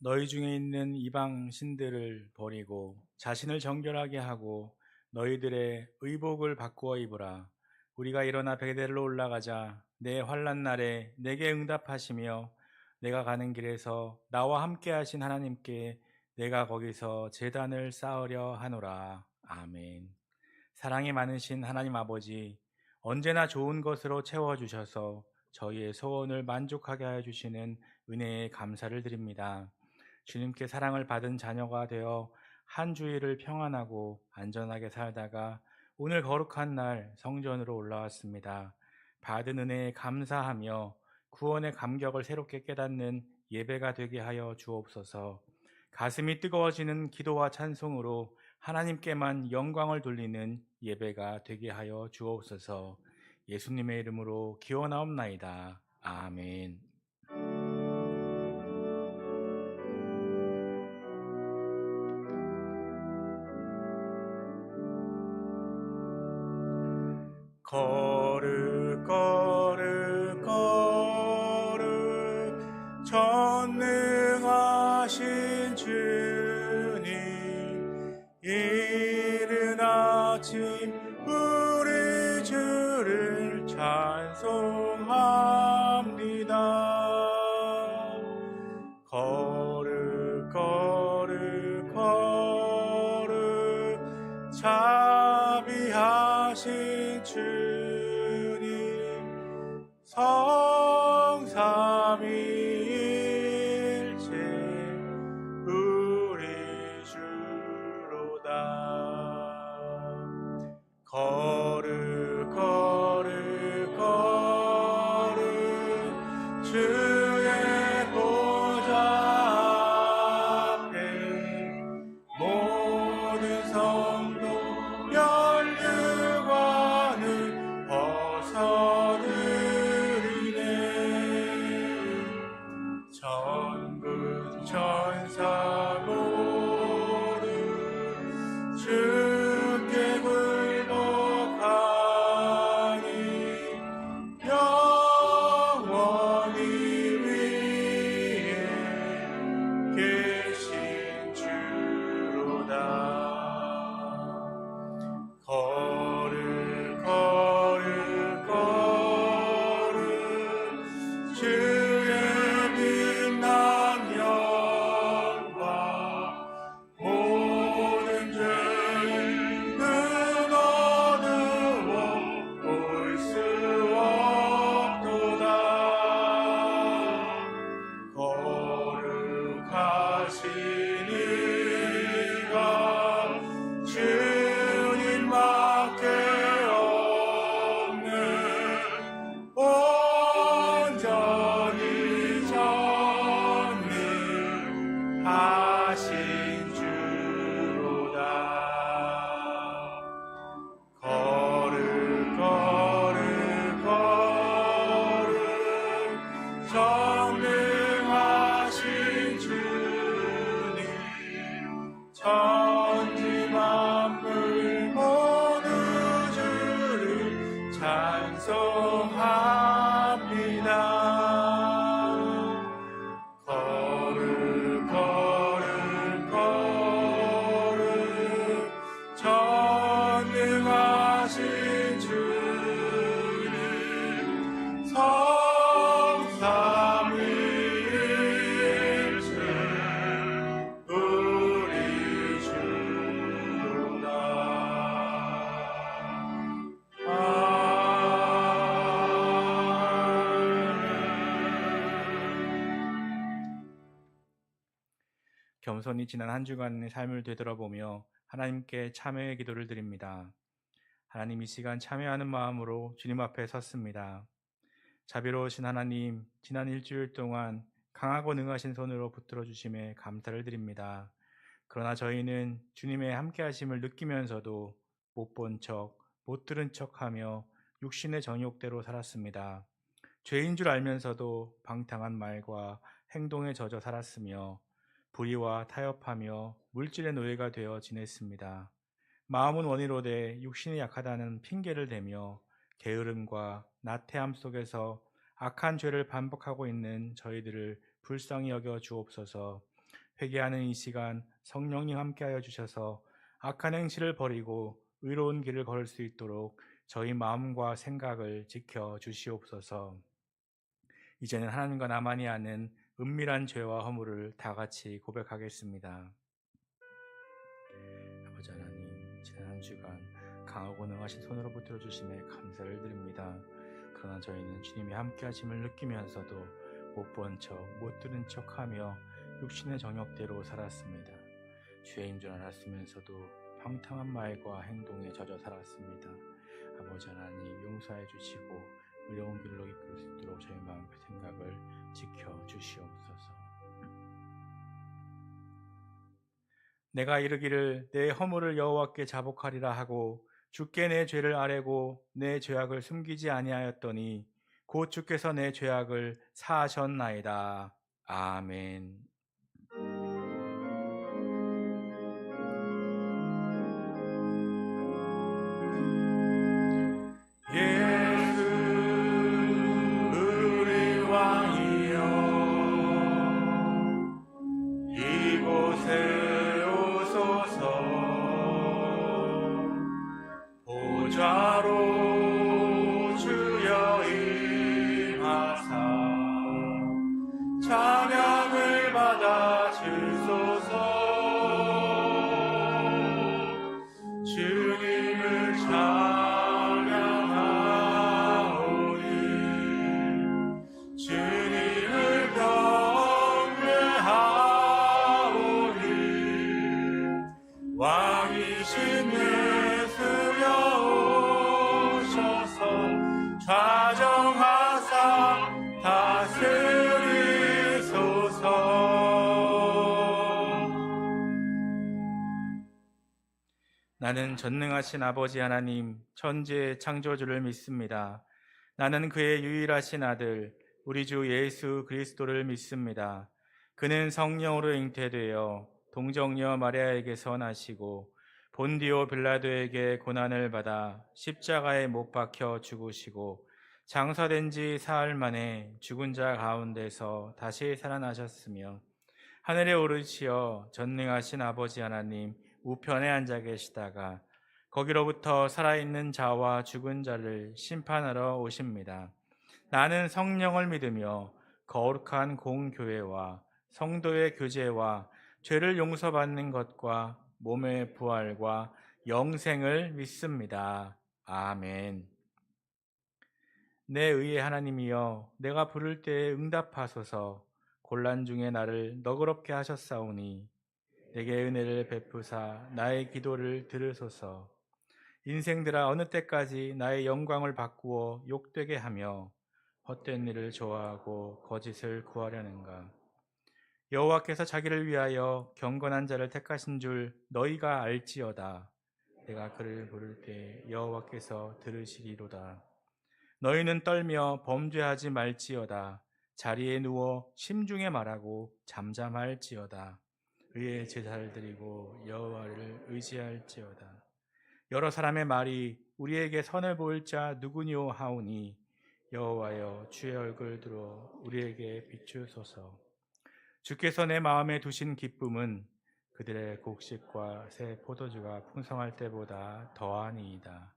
너희 중에 있는 이방 신들을 버리고 자신을 정결하게 하고 너희들의 의복을 바꾸어 입으라. 우리가 일어나 베델로 올라가자. 내 환난 날에 내게 응답하시며 내가 가는 길에서 나와 함께 하신 하나님께 내가 거기서 제단을 쌓으려 하노라. 아멘. 사랑이 많으신 하나님 아버지, 언제나 좋은 것으로 채워주셔서 저희의 소원을 만족하게 하여 주시는 은혜에 감사를 드립니다. 주님께 사랑을 받은 자녀가 되어 한 주일을 평안하고 안전하게 살다가 오늘 거룩한 날 성전으로 올라왔습니다. 받은 은혜에 감사하며 구원의 감격을 새롭게 깨닫는 예배가 되게 하여 주옵소서. 가슴이 뜨거워지는 기도와 찬송으로 하나님께만 영광을 돌리는 예배가 되게 하여 주옵소서. 예수님의 이름으로 기원하옵나이다. 아멘. 거룩 거룩 거룩 전능하신 주님, 이른 아침 우리 주를 찬송합니다. 거룩 거룩 거룩 자비하신 주님, 성삼위일체 우리 주로다. 거룩 거룩 거룩 주의 보좌 앞에 모든 성도 면류관을 벗어드리네. 천군 천사 모두 주께 굴복하니 영원히 위에 계신 주로다. 거룩 거룩 거룩 주의 빛난 영광, 모든 죄는 어두워 볼 수 없도다. 거룩하신 이가 주님밖에 없는 온전히 전능하신 주로다. 거룩 거룩 거룩 전능하신 주님, 천지 만물 모두 주를 찬송합니다. 거룩 거룩 거룩 전능하신 주님, 성삼위일체 우리 주로다. 겸손히 지난 한 주간의 삶을 되돌아보며 하나님께 참회의 기도를 드립니다. 하나님, 이 시간 참회하는 마음으로 주님 앞에 섰습니다. 자비로우신 하나님, 지난 일주일 동안 강하고 능하신 손으로 붙들어 주심에 감사를 드립니다. 그러나 저희는 주님의 함께하심을 느끼면서도 못 본 척, 못 들은 척하며 육신의 정욕대로 살았습니다. 죄인 줄 알면서도 방탕한 말과 행동에 젖어 살았으며 불의와 타협하며 물질의 노예가 되어 지냈습니다. 마음은 원이로되 육신이 약하다는 핑계를 대며 게으름과 나태함 속에서 악한 죄를 반복하고 있는 저희들을 불쌍히 여겨 주옵소서. 회개하는 이 시간 성령님 함께하여 주셔서 악한 행실을 버리고 의로운 길을 걸을 수 있도록 저희 마음과 생각을 지켜 주시옵소서. 이제는 하나님과 나만이 아는 은밀한 죄와 허물을 다 같이 고백하겠습니다. 아버지 하나님, 지난 한 주간 강하고 능하신 손으로 붙들어 주심에 감사를 드립니다. 그러나 저희는 주님이 함께 하심을 느끼면서도 못 본 척, 못 들은 척하며 육신의 정욕대로 살았습니다. 죄인 줄 알았으면서도 방탕한 말과 행동에 젖어 살았습니다. 아버지 하나님, 용서해 주시고 의로운 길로 이끌 수 있도록 저희 마음과 생각을 지켜 주시옵소서. 내가 이르기를 내 허물을 여호와께 자복하리라 하고 주께 내 죄를 아뢰고 내 죄악을 숨기지 아니하였더니 곧 주께서 내 죄악을 사하셨나이다. 아멘. 예수 우리 왕이여, 이곳에 오소서. 보좌로 주여 임하사 찬양을 받아 주소서. 주님을 찬양하오니 주님을 경배하오니 왕이신 예수여 오셔서 좌정하사 다스리소서. 나는 전능하신 아버지 하나님, 천지의 창조주를 믿습니다. 나는 그의 유일하신 아들 우리 주 예수 그리스도를 믿습니다. 그는 성령으로 잉태되어 동정녀 마리아에게서 나시고 본디오 빌라도에게 고난을 받아 십자가에 못 박혀 죽으시고 장사된 지 사흘 만에 죽은 자 가운데서 다시 살아나셨으며 하늘에 오르시어 전능하신 아버지 하나님 우편에 앉아 계시다가 거기로부터 살아있는 자와 죽은 자를 심판하러 오십니다. 나는 성령을 믿으며 거룩한 공교회와 성도의 교제와 죄를 용서받는 것과 몸의 부활과 영생을 믿습니다. 아멘. 내 의의 하나님이여, 내가 부를 때에 응답하소서. 곤란 중에 나를 너그럽게 하셨사오니 내게 은혜를 베푸사 나의 기도를 들으소서. 인생들아, 어느 때까지 나의 영광을 바꾸어 욕되게 하며 헛된 일을 좋아하고 거짓을 구하려는가? 여호와께서 자기를 위하여 경건한 자를 택하신 줄 너희가 알지어다. 내가 그를 부를 때 여호와께서 들으시리로다. 너희는 떨며 범죄하지 말지어다. 자리에 누워 심중에 말하고 잠잠할지어다. 의의 제사를 드리고 여호와를 의지할지어다. 여러 사람의 말이 우리에게 선을 보일 자 누구니오 하오니 여호와여, 주의 얼굴 들어 우리에게 비추소서. 주께서 내 마음에 두신 기쁨은 그들의 곡식과 새 포도주가 풍성할 때보다 더하니이다.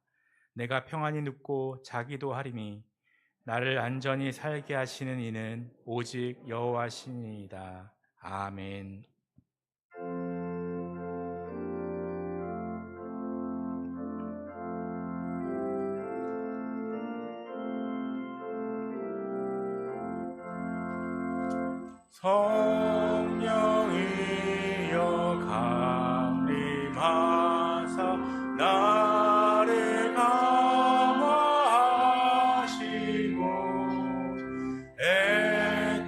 내가 평안히 눕고 자기도 하리니 나를 안전히 살게 하시는 이는 오직 여호와시니이다. 아멘. 성령이여 강림하사 나를 감화하시고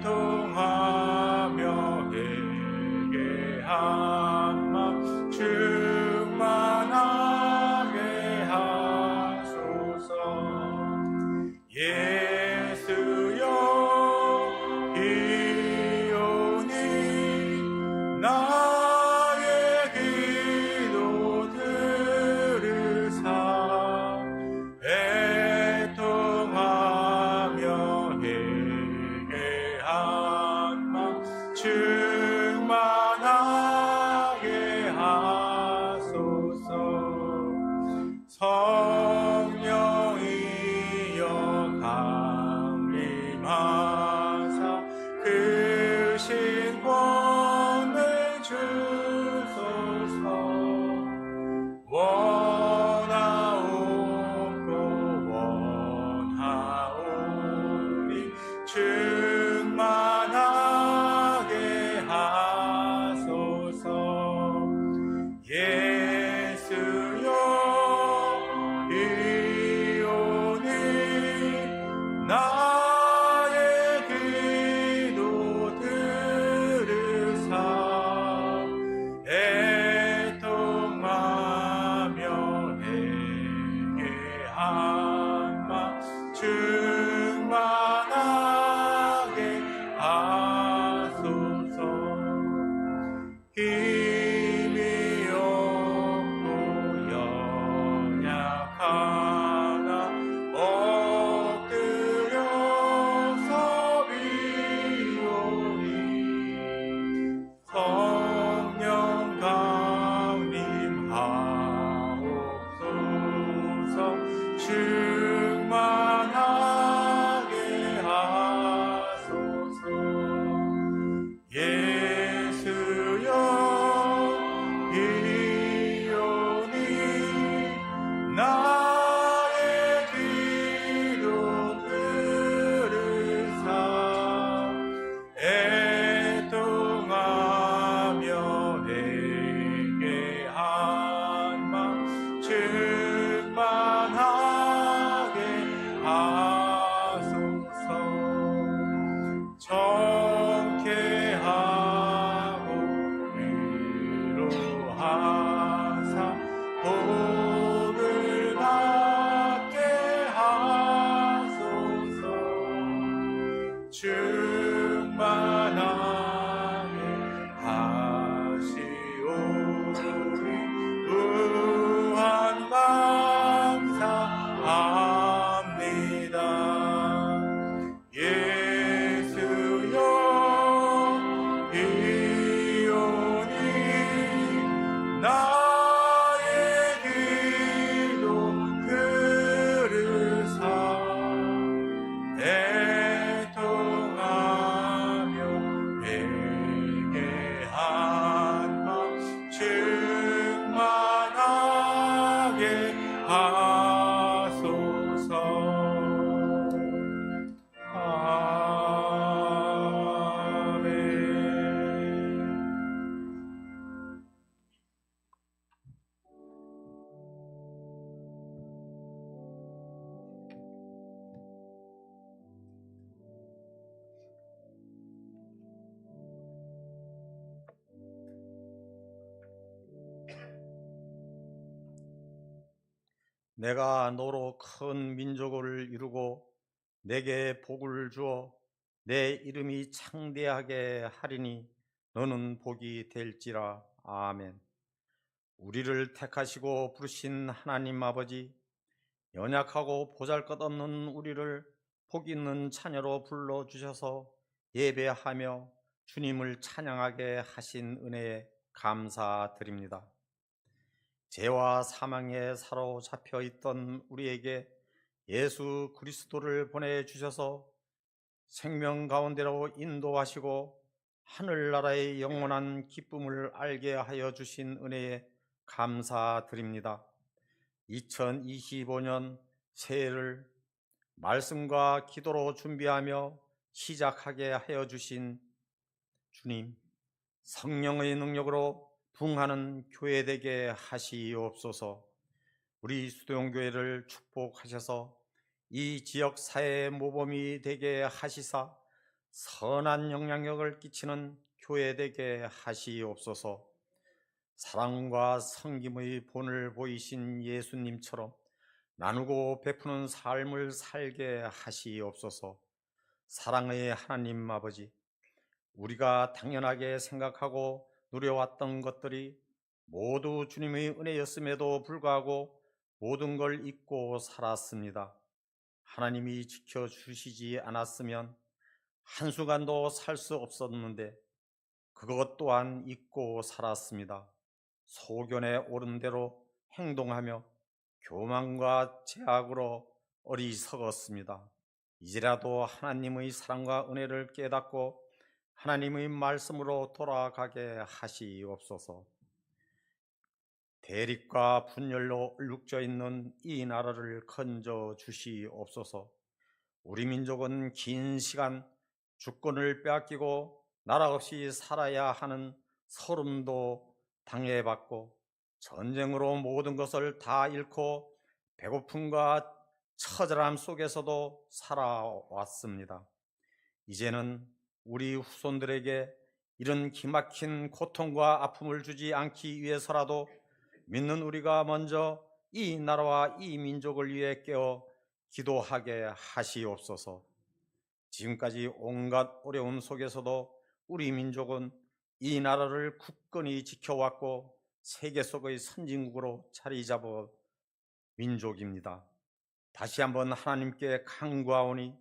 애통하며 회개한 맘 충만하게 하소서. 예수여 나의 기도 들으사 애통하며 회개한 맘 충만하게 크신 권을 주소서. 원하옵고 원하오니 충만하게 하소서. 예수여 이오니 나의 기도 들으사 애통하며 내게 한마 충만하게 하소서. 힘이 없고 연약하나 엎드려서 비오니 성령 강림하옵소서. 충만하게 하소서. 예수여 이오니 나의 기도 들으사 애통하며 내게 한마 충만하게 하소서. 정케하고 위로하사 복을 받게 하소서. 충만하게 하시오니 무한 감사합니다. 예수여 이오니 나의 기도 들으사 애통하며 내게 한마 충만하게 하소서. 아멘. 내가 너로 큰 민족을 이루고 내게 복을 주어 내 이름이 창대하게 하리니 너는 복이 될지라. 아멘. 우리를 택하시고 부르신 하나님 아버지, 연약하고 보잘것없는 우리를 복 있는 자녀로 불러주셔서 예배하며 주님을 찬양하게 하신 은혜에 감사드립니다. 죄와 사망에 사로잡혀 있던 우리에게 예수 그리스도를 보내주셔서 생명 가운데로 인도하시고 하늘나라의 영원한 기쁨을 알게 하여 주신 은혜에 감사드립니다. 2025년 새해를 말씀과 기도로 준비하며 시작하게 하여 주신 주님, 성령의 능력으로 부흥하는 교회 되게 하시옵소서. 우리 수도용교회를 축복하셔서 이 지역 사회의 모범이 되게 하시사 선한 영향력을 끼치는 교회 되게 하시옵소서. 사랑과 섬김의 본을 보이신 예수님처럼 나누고 베푸는 삶을 살게 하시옵소서. 사랑의 하나님 아버지, 우리가 당연하게 생각하고 누려왔던 것들이 모두 주님의 은혜였음에도 불구하고 모든 걸 잊고 살았습니다. 하나님이 지켜주시지 않았으면 한순간도 살 수 없었는데 그것 또한 잊고 살았습니다. 소견에 오른 대로 행동하며 교만과 제약으로 어리석었습니다. 이제라도 하나님의 사랑과 은혜를 깨닫고 하나님의 말씀으로 돌아가게 하시옵소서. 대립과 분열로 얼룩져 있는 이 나라를 건져 주시옵소서. 우리 민족은 긴 시간 주권을 빼앗기고 나라 없이 살아야 하는 서름도 당해봤고 전쟁으로 모든 것을 다 잃고 배고픔과 처절함 속에서도 살아왔습니다. 이제는 우리 후손들에게 이런 기막힌 고통과 아픔을 주지 않기 위해서라도 믿는 우리가 먼저 이 나라와 이 민족을 위해 깨어 기도하게 하시옵소서. 지금까지 온갖 어려움 속에서도 우리 민족은 이 나라를 굳건히 지켜왔고 세계 속의 선진국으로 자리 잡은 민족입니다. 다시 한번 하나님께 간구하오니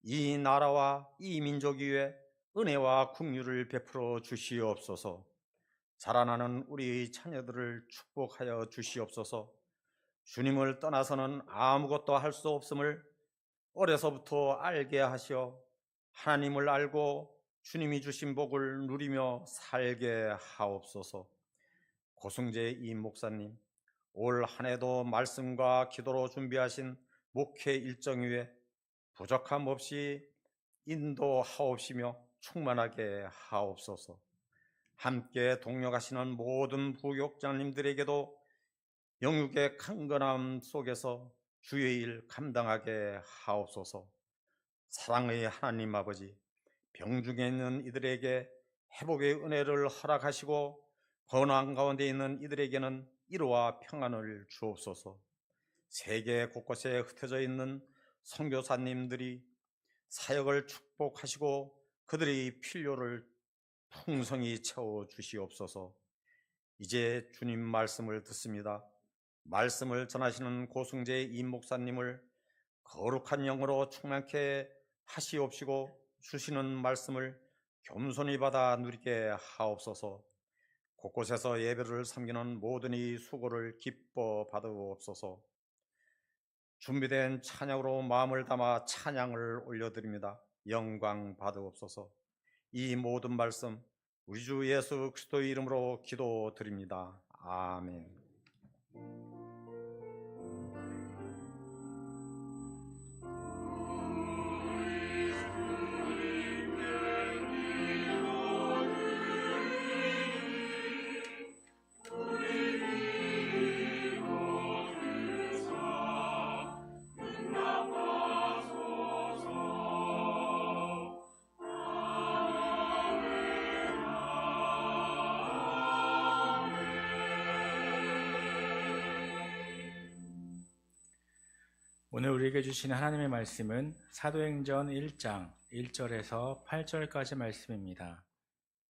이 나라와 이 민족 위에 은혜와 긍휼을 베풀어 주시옵소서. 자라나는 우리 자녀들을 축복하여 주시옵소서. 주님을 떠나서는 아무것도 할 수 없음을 어려서부터 알게 하시어 하나님을 알고 주님이 주신 복을 누리며 살게 하옵소서. 고승재 이 목사님, 올 한 해도 말씀과 기도로 준비하신 목회 일정 위에 부족함 없이 인도하옵시며 충만하게 하옵소서. 함께 동역하시는 모든 부교육장님들에게도 영육의 강건함 속에서 주의 일 감당하게 하옵소서. 사랑의 하나님 아버지, 병중에 있는 이들에게 회복의 은혜를 허락하시고 번왕 가운데 있는 이들에게는 위로와 평안을 주옵소서. 세계 곳곳에 흩어져 있는 선교사님들이 사역을 축복하시고 그들의 필요를 풍성히 채워 주시옵소서. 이제 주님 말씀을 듣습니다. 말씀을 전하시는 고승재 임 목사님을 거룩한 영으로 충만케 하시옵시고 주시는 말씀을 겸손히 받아 누리게 하옵소서. 곳곳에서 예배를 섬기는 모든 이 수고를 기뻐 받으옵소서. 준비된 찬양으로 마음을 담아 찬양을 올려드립니다. 영광 받으옵소서. 이 모든 말씀 우리 주 예수 그리스도의 이름으로 기도드립니다. 아멘. 오늘 우리에게 주신 하나님의 말씀은 사도행전 1장 1절에서 8절까지 말씀입니다.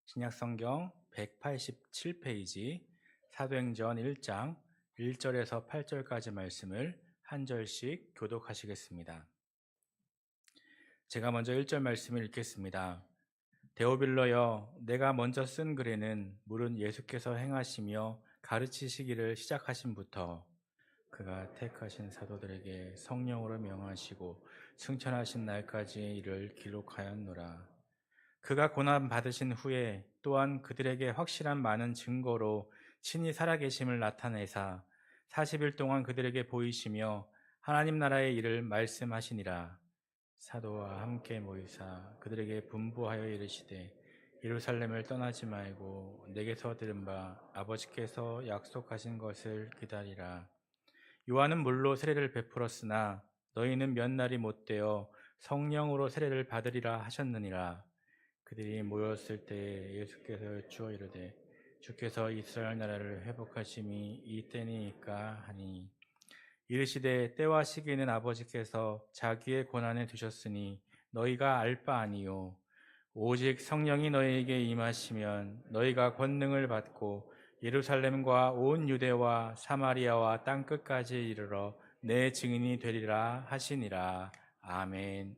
신약성경 187페이지 사도행전 1장 1절에서 8절까지 말씀을 한 절씩 교독하시겠습니다. 제가 먼저 1절 말씀을 읽겠습니다. 데오빌러여, 내가 먼저 쓴 글에는 물은 예수께서 행하시며 가르치시기를 시작하신부터 그가 택하신 사도들에게 성령으로 명하시고 승천하신 날까지 이를 기록하였노라. 그가 고난 받으신 후에 또한 그들에게 확실한 많은 증거로 친히 살아계심을 나타내사 40일 동안 그들에게 보이시며 하나님 나라의 일을 말씀하시니라. 사도와 함께 모이사 그들에게 분부하여 이르시되 예루살렘을 떠나지 말고 내게서 들은 바 아버지께서 약속하신 것을 기다리라. 요한은 물로 세례를 베풀었으나 너희는 몇 날이 못되어 성령으로 세례를 받으리라 하셨느니라. 그들이 모였을 때에 예수께서 여쭈어 이르되 주께서 이스라엘 나라를 회복하심이 이때니까 하니 이르시되 때와 시기는 아버지께서 자기의 권한에 두셨으니 너희가 알 바 아니요 오직 성령이 너희에게 임하시면 너희가 권능을 받고 예루살렘과 온 유대와 사마리아와 땅끝까지 이르러 내 증인이 되리라 하시니라. 아멘.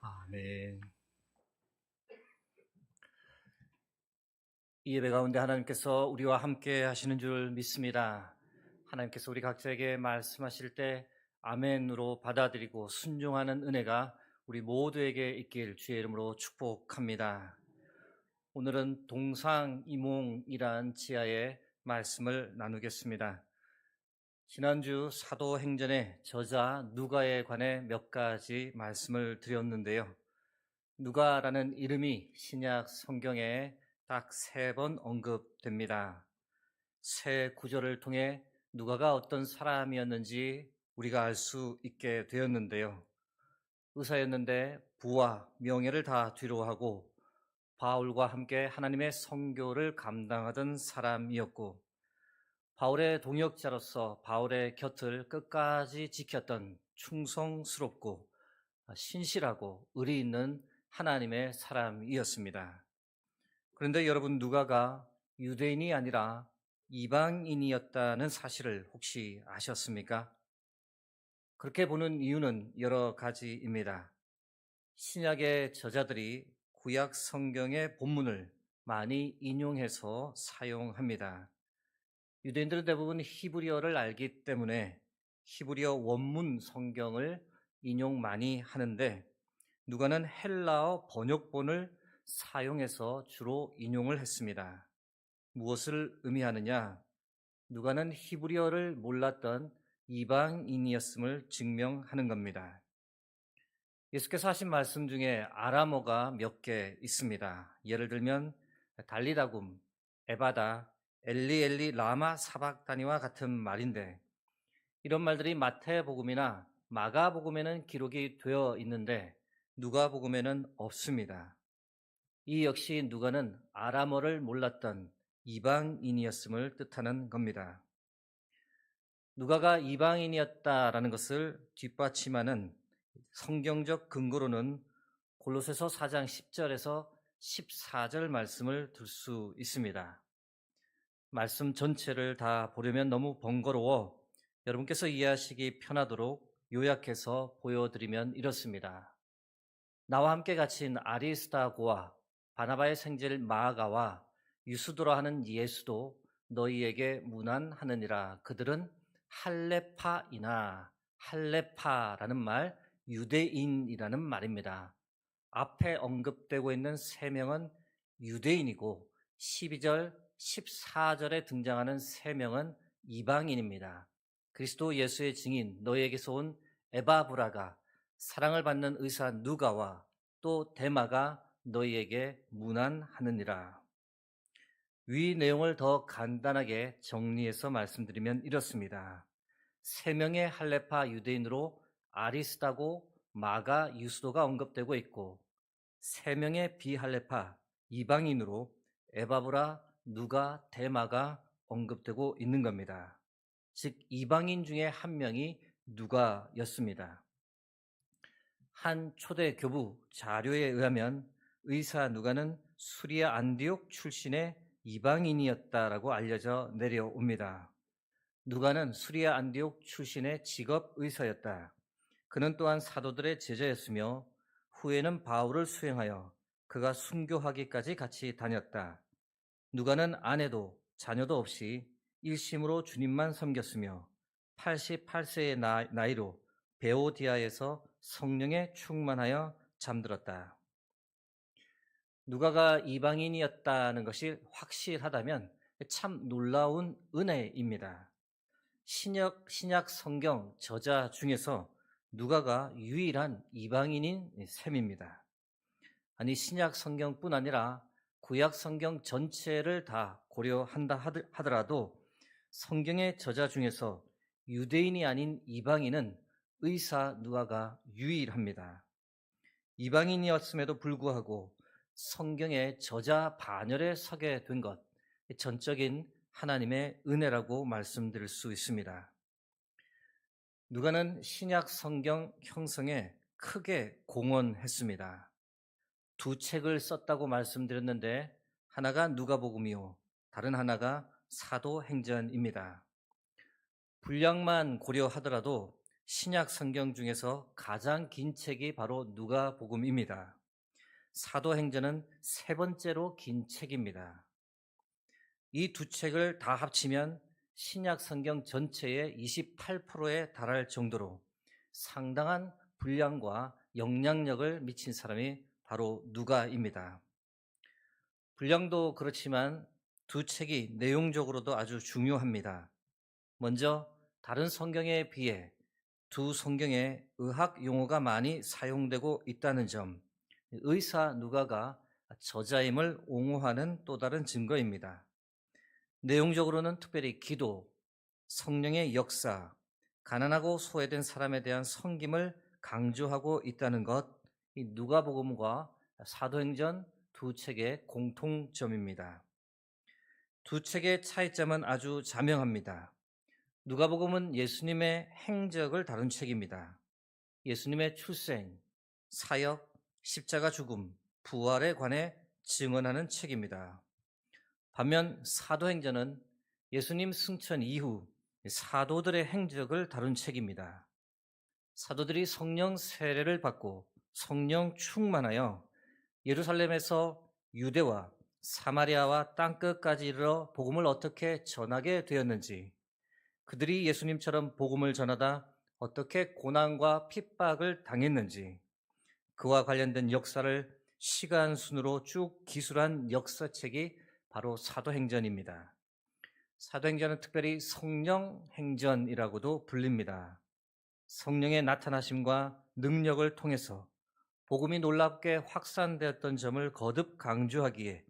아멘. 이 예배 가운데 하나님께서 우리와 함께 하시는 줄 믿습니다. 하나님께서 우리 각자에게 말씀하실 때 아멘으로 받아들이고 순종하는 은혜가 우리 모두에게 있길 주의 이름으로 축복합니다. 오늘은 동상이몽이란 지하의 말씀을 나누겠습니다. 지난주 사도행전의 저자 누가에 관해 몇 가지 말씀을 드렸는데요. 누가라는 이름이 신약 성경에 딱 3번 언급됩니다. 새 구절을 통해 누가가 어떤 사람이었는지 우리가 알 수 있게 되었는데요. 의사였는데 부와 명예를 다 뒤로하고 바울과 함께 하나님의 선교를 감당하던 사람이었고, 바울의 동역자로서 바울의 곁을 끝까지 지켰던 충성스럽고 신실하고 의리 있는 하나님의 사람이었습니다. 그런데 여러분, 누가가 유대인이 아니라 이방인이었다는 사실을 혹시 아셨습니까? 그렇게 보는 이유는 여러 가지입니다. 신약의 저자들이 구약 성경의 본문을 많이 인용해서 사용합니다. 유대인들은 대부분 히브리어를 알기 때문에 히브리어 원문 성경을 인용 많이 하는데, 누가는 헬라어 번역본을 사용해서 주로 인용을 했습니다. 무엇을 의미하느냐? 누가는 히브리어를 몰랐던 이방인이었음을 증명하는 겁니다. 예수께서 하신 말씀 중에 아람어가 몇 개 있습니다. 예를 들면 달리다굼, 에바다, 엘리 엘리 라마 사박다니와 같은 말인데, 이런 말들이 마태복음이나 마가복음에는 기록이 되어 있는데 누가복음에는 없습니다. 이 역시 누가는 아람어를 몰랐던 이방인이었음을 뜻하는 겁니다. 누가가 이방인이었다라는 것을 뒷받침하는 성경적 근거로는 골로새서 4장 10절에서 14절 말씀을 들 수 있습니다. 말씀 전체를 다 보려면 너무 번거로워 여러분께서 이해하시기 편하도록 요약해서 보여드리면 이렇습니다. 나와 함께 갇힌 아리스다고와 바나바의 생질 마아가와 유수도라 하는 예수도 너희에게 문안하느니라. 그들은 할레파라는 말, 유대인이라는 말입니다. 앞에 언급되고 있는 3명은 유대인이고 12절, 14절에 등장하는 3명은 이방인입니다. 그리스도 예수의 증인 너희에게서 온 에바브라가, 사랑을 받는 의사 누가와 또 데마가 너희에게 문안하느니라. 위 내용을 더 간단하게 정리해서 말씀드리면 이렇습니다. 3명의 할레파 유대인으로 아리스다고, 마가, 유스도가 언급되고 있고 3명의 비할레파, 이방인으로 에바브라, 누가, 데마가 언급되고 있는 겁니다. 즉 이방인 중에 한 명이 누가였습니다. 한 초대 교부 자료에 의하면 의사 누가는 수리아 안디옥 출신의 이방인이었다라고 알려져 내려옵니다. 누가는 수리아 안디옥 출신의 직업 의사였다. 그는 또한 사도들의 제자였으며 후에는 바울을 수행하여 그가 순교하기까지 같이 다녔다. 누가는 아내도 자녀도 없이 일심으로 주님만 섬겼으며 88세의 나이로 베오디아에서 성령에 충만하여 잠들었다. 누가가 이방인이었다는 것이 확실하다면 참 놀라운 은혜입니다. 신약 성경 저자 중에서 누가가 유일한 이방인인 셈입니다. 아니 신약 성경뿐 아니라 구약 성경 전체를 다 고려한다 하더라도 성경의 저자 중에서 유대인이 아닌 이방인은 의사 누가가 유일합니다. 이방인이었음에도 불구하고 성경의 저자 반열에 서게 된 것, 전적인 하나님의 은혜라고 말씀드릴 수 있습니다. 누가는 신약 성경 형성에 크게 공헌했습니다. 2책을 썼다고 말씀드렸는데 하나가 누가복음이요, 다른 하나가 사도행전입니다. 분량만 고려하더라도 신약 성경 중에서 가장 긴 책이 바로 누가복음입니다. 사도행전은 3번째로 긴 책입니다. 이 2책을 다 합치면 신약 성경 전체의 28%에 달할 정도로 상당한 분량과 영향력을 미친 사람이 바로 누가입니다. 분량도 그렇지만 2책이 내용적으로도 아주 중요합니다. 먼저 다른 성경에 비해 2 성경에 의학 용어가 많이 사용되고 있다는 점, 의사 누가가 저자임을 옹호하는 또 다른 증거입니다. 내용적으로는 특별히 기도, 성령의 역사, 가난하고 소외된 사람에 대한 섬김을 강조하고 있다는 것, 이 누가복음과 사도행전 2책의 공통점입니다. 2책의 차이점은 아주 자명합니다. 누가복음은 예수님의 행적을 다룬 책입니다. 예수님의 출생, 사역, 십자가 죽음, 부활에 관해 증언하는 책입니다. 반면 사도행전은 예수님 승천 이후 사도들의 행적을 다룬 책입니다. 사도들이 성령 세례를 받고 성령 충만하여 예루살렘에서 유대와 사마리아와 땅끝까지 이르러 복음을 어떻게 전하게 되었는지, 그들이 예수님처럼 복음을 전하다 어떻게 고난과 핍박을 당했는지, 그와 관련된 역사를 시간 순으로 쭉 기술한 역사책이 바로 사도행전입니다. 사도행전은 특별히 성령행전이라고도 불립니다. 성령의 나타나심과 능력을 통해서 복음이 놀랍게 확산되었던 점을 거듭 강조하기에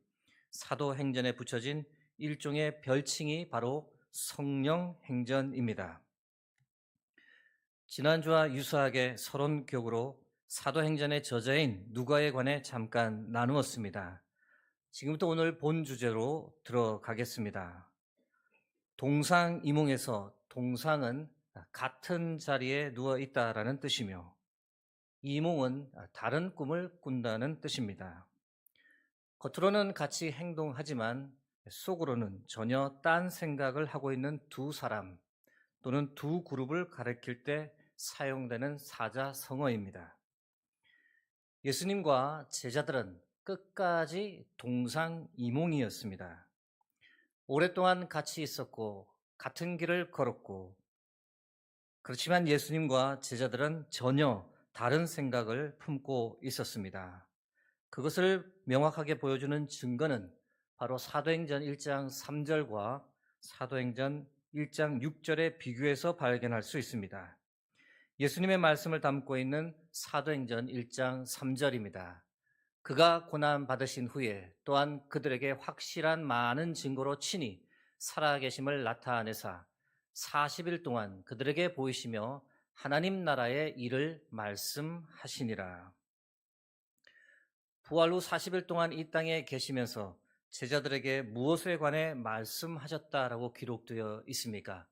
사도행전에 붙여진 일종의 별칭이 바로 성령행전입니다. 지난주와 유사하게 서론격으로 사도행전의 저자인 누가에 관해 잠깐 나누었습니다. 지금부터 오늘 본 주제로 들어가겠습니다. 동상이몽에서 동상은 같은 자리에 누워 있다라는 뜻이며 이몽은 다른 꿈을 꾼다는 뜻입니다. 겉으로는 같이 행동하지만 속으로는 전혀 딴 생각을 하고 있는 2 사람 또는 2 그룹을 가리킬 때 사용되는 사자성어입니다. 예수님과 제자들은 끝까지 동상이몽이었습니다. 오랫동안 같이 있었고 같은 길을 걸었고, 그렇지만 예수님과 제자들은 전혀 다른 생각을 품고 있었습니다. 그것을 명확하게 보여주는 증거는 바로 사도행전 1장 3절과 사도행전 1장 6절의 비교해서 발견할 수 있습니다. 예수님의 말씀을 담고 있는 사도행전 1장 3절입니다. 그가 고난 받으신 후에 또한 그들에게 확실한 많은 증거로 친히 살아계심을 나타내사 40일 동안 그들에게 보이시며 하나님 나라의 일을 말씀하시니라. 부활 후 40일 동안 이 땅에 계시면서 제자들에게 무엇에 관해 말씀하셨다라고 기록되어 있습니까?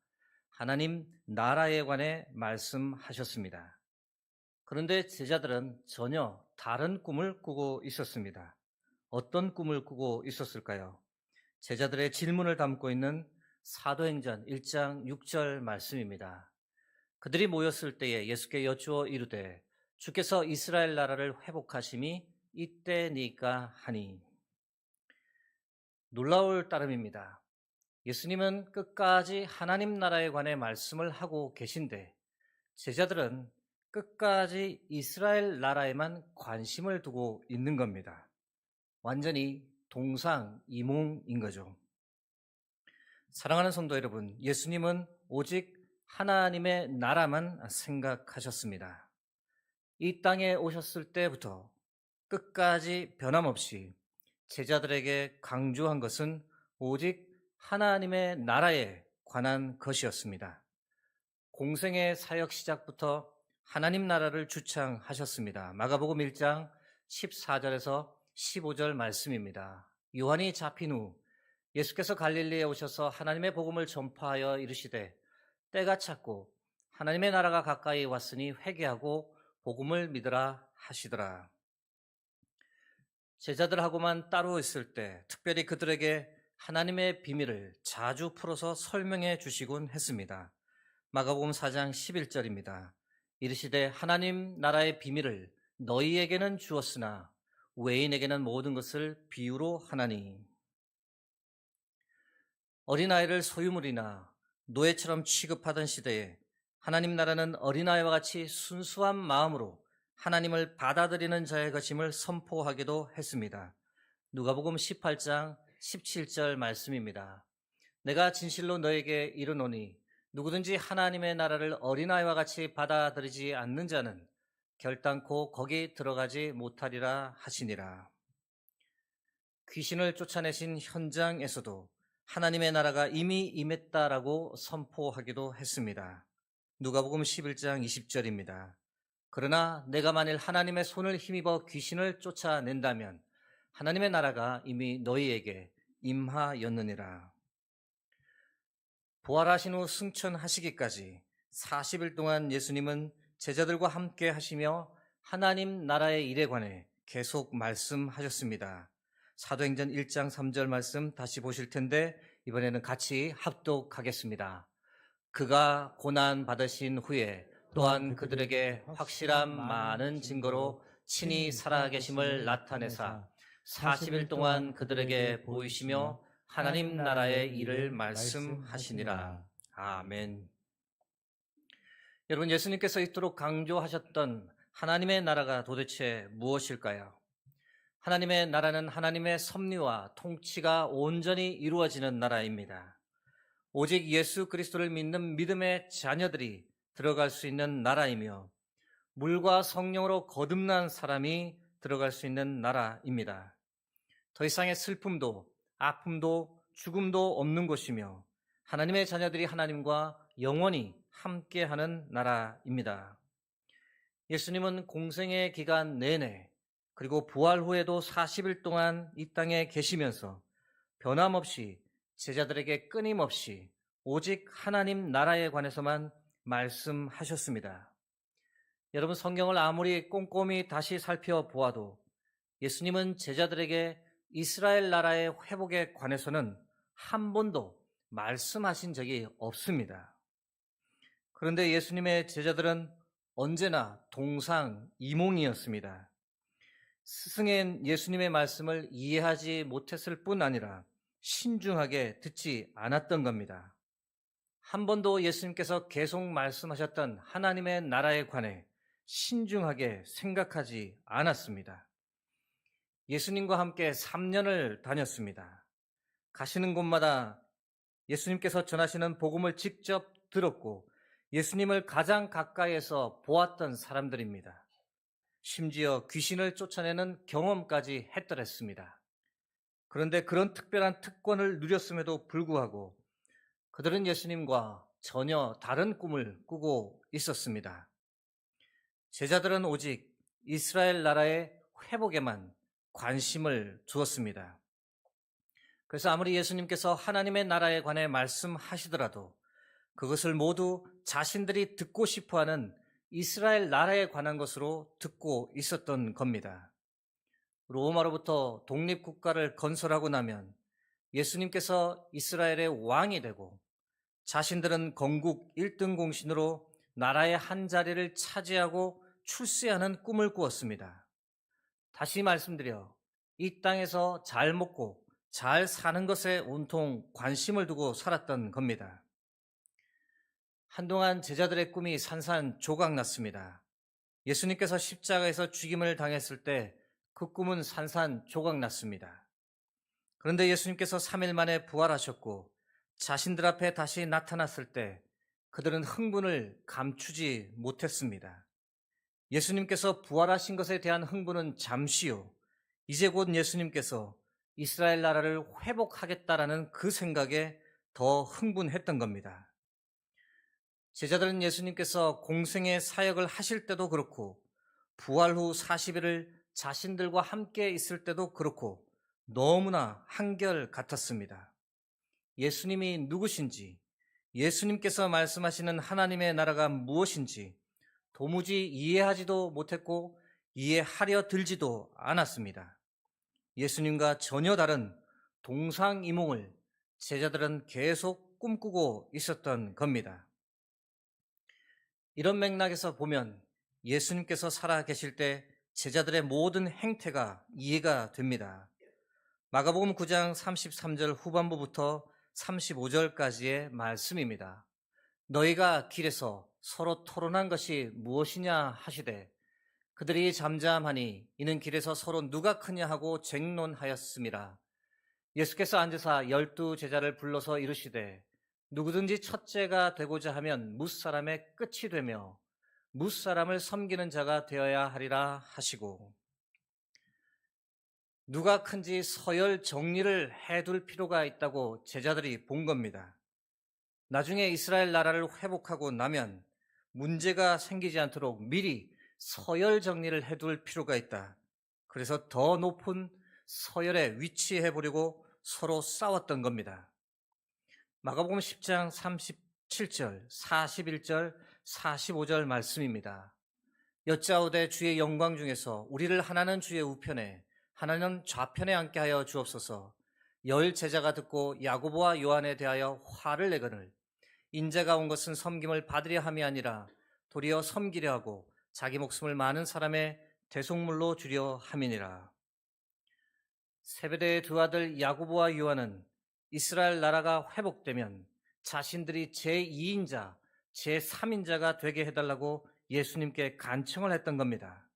하나님 나라에 관해 말씀하셨습니다. 그런데 제자들은 전혀 다른 꿈을 꾸고 있었습니다. 어떤 꿈을 꾸고 있었을까요? 제자들의 질문을 담고 있는 사도행전 1장 6절 말씀입니다. 그들이 모였을 때에 예수께 여쭈어 이르되 주께서 이스라엘 나라를 회복하심이 이때니까 하니. 놀라울 따름입니다. 예수님은 끝까지 하나님 나라에 관해 말씀을 하고 계신데 제자들은 끝까지 이스라엘 나라에만 관심을 두고 있는 겁니다. 완전히 동상이몽인 거죠. 사랑하는 성도 여러분, 예수님은 오직 하나님의 나라만 생각하셨습니다. 이 땅에 오셨을 때부터 끝까지 변함없이 제자들에게 강조한 것은 오직 하나님의 나라에 관한 것이었습니다. 공생의 사역 시작부터 하나님 나라를 주창하셨습니다. 마가복음 1장 14절에서 15절 말씀입니다. 요한이 잡힌 후 예수께서 갈릴리에 오셔서 하나님의 복음을 전파하여 이르시되 때가 찼고 하나님의 나라가 가까이 왔으니 회개하고 복음을 믿으라 하시더라. 제자들하고만 따로 있을 때 특별히 그들에게 하나님의 비밀을 자주 풀어서 설명해 주시곤 했습니다. 마가복음 4장 11절입니다. 이르시되 하나님 나라의 비밀을 너희에게는 주었으나 외인에게는 모든 것을 비유로 하나니. 어린아이를 소유물이나 노예처럼 취급하던 시대에 하나님 나라는 어린아이와 같이 순수한 마음으로 하나님을 받아들이는 자의 것임을 선포하기도 했습니다. 누가복음 18장 17절 말씀입니다. 내가 진실로 너에게 이르노니 누구든지 하나님의 나라를 어린아이와 같이 받아들이지 않는 자는 결단코 거기 들어가지 못하리라 하시니라. 귀신을 쫓아내신 현장에서도 하나님의 나라가 이미 임했다라고 선포하기도 했습니다. 누가복음 11장 20절입니다. 그러나 내가 만일 하나님의 손을 힘입어 귀신을 쫓아낸다면 하나님의 나라가 이미 너희에게 임하였느니라. 부활하신 후 승천하시기까지 40일 동안 예수님은 제자들과 함께 하시며 하나님 나라의 일에 관해 계속 말씀하셨습니다. 사도행전 1장 3절 말씀 다시 보실 텐데 이번에는 같이 합독하겠습니다. 그가 고난 받으신 후에 또한 그들에게 확실한 많은 증거로 친히 살아계심을 나타내사 40일 동안 그들에게 보이시며 하나님 나라의 일을 말씀하시니라. 아멘. 여러분, 예수님께서 이토록 강조하셨던 하나님의 나라가 도대체 무엇일까요? 하나님의 나라는 하나님의 섭리와 통치가 온전히 이루어지는 나라입니다. 오직 예수 그리스도를 믿는 믿음의 자녀들이 들어갈 수 있는 나라이며 물과 성령으로 거듭난 사람이 들어갈 수 있는 나라입니다. 더 이상의 슬픔도 아픔도 죽음도 없는 곳이며 하나님의 자녀들이 하나님과 영원히 함께하는 나라입니다. 예수님은 공생의 기간 내내 그리고 부활 후에도 40일 동안 이 땅에 계시면서 변함없이 제자들에게 끊임없이 오직 하나님 나라에 관해서만 말씀하셨습니다. 여러분, 성경을 아무리 꼼꼼히 다시 살펴보아도 예수님은 제자들에게 이스라엘 나라의 회복에 관해서는 한 번도 말씀하신 적이 없습니다. 그런데 예수님의 제자들은 언제나 동상이몽이었습니다. 스승인 예수님의 말씀을 이해하지 못했을 뿐 아니라 신중하게 듣지 않았던 겁니다. 한 번도 예수님께서 계속 말씀하셨던 하나님의 나라에 관해 신중하게 생각하지 않았습니다. 예수님과 함께 3년을 다녔습니다. 가시는 곳마다 예수님께서 전하시는 복음을 직접 들었고 예수님을 가장 가까이에서 보았던 사람들입니다. 심지어 귀신을 쫓아내는 경험까지 했더랬습니다. 그런데 그런 특별한 특권을 누렸음에도 불구하고 그들은 예수님과 전혀 다른 꿈을 꾸고 있었습니다. 제자들은 오직 이스라엘 나라의 회복에만 관심을 두었습니다. 그래서 아무리 예수님께서 하나님의 나라에 관해 말씀하시더라도 그것을 모두 자신들이 듣고 싶어하는 이스라엘 나라에 관한 것으로 듣고 있었던 겁니다. 로마로부터 독립국가를 건설하고 나면 예수님께서 이스라엘의 왕이 되고 자신들은 건국 1등 공신으로 나라의 한 자리를 차지하고 출세하는 꿈을 꾸었습니다. 다시 말씀드려 이 땅에서 잘 먹고 잘 사는 것에 온통 관심을 두고 살았던 겁니다. 한동안 제자들의 꿈이 산산조각났습니다. 예수님께서 십자가에서 죽임을 당했을 때 그 꿈은 산산조각났습니다. 그런데 예수님께서 3일 만에 부활하셨고 자신들 앞에 다시 나타났을 때 그들은 흥분을 감추지 못했습니다. 예수님께서 부활하신 것에 대한 흥분은 잠시요. 이제 곧 예수님께서 이스라엘 나라를 회복하겠다라는 그 생각에 더 흥분했던 겁니다. 제자들은 예수님께서 공생의 사역을 하실 때도 그렇고 부활 후 40일을 자신들과 함께 있을 때도 그렇고 너무나 한결같았습니다. 예수님이 누구신지, 예수님께서 말씀하시는 하나님의 나라가 무엇인지 도무지 이해하지도 못했고 이해하려 들지도 않았습니다. 예수님과 전혀 다른 동상이몽을 제자들은 계속 꿈꾸고 있었던 겁니다. 이런 맥락에서 보면 예수님께서 살아 계실 때 제자들의 모든 행태가 이해가 됩니다. 마가복음 9장 33절 후반부부터 35절까지의 말씀입니다. 너희가 길에서 서로 토론한 것이 무엇이냐 하시되 그들이 잠잠하니 이는 길에서 서로 누가 크냐 하고 쟁론하였음이라. 예수께서 앉으사 12 제자를 불러서 이르시되 누구든지 첫째가 되고자 하면 뭇사람의 끝이 되며 뭇사람을 섬기는 자가 되어야 하리라 하시고, 누가 큰지 서열 정리를 해둘 필요가 있다고 제자들이 본 겁니다. 나중에 이스라엘 나라를 회복하고 나면 문제가 생기지 않도록 미리 서열 정리를 해둘 필요가 있다. 그래서 더 높은 서열에 위치해 보려고 서로 싸웠던 겁니다. 마가복음 10장 37절, 41절, 45절 말씀입니다. 여짜오되 주의 영광 중에서 우리를 하나는 주의 우편에 하나는 좌편에 앉게 하여 주옵소서. 10 제자가 듣고 야고보와 요한에 대하여 화를 내거늘 인자가 온 것은 섬김을 받으려 함이 아니라 도리어 섬기려 하고 자기 목숨을 많은 사람의 대속물로 주려 함이니라. 세베대의 두 아들 야고보와 요한은 이스라엘 나라가 회복되면 자신들이 제2인자, 제3인자가 되게 해달라고 예수님께 간청을 했던 겁니다.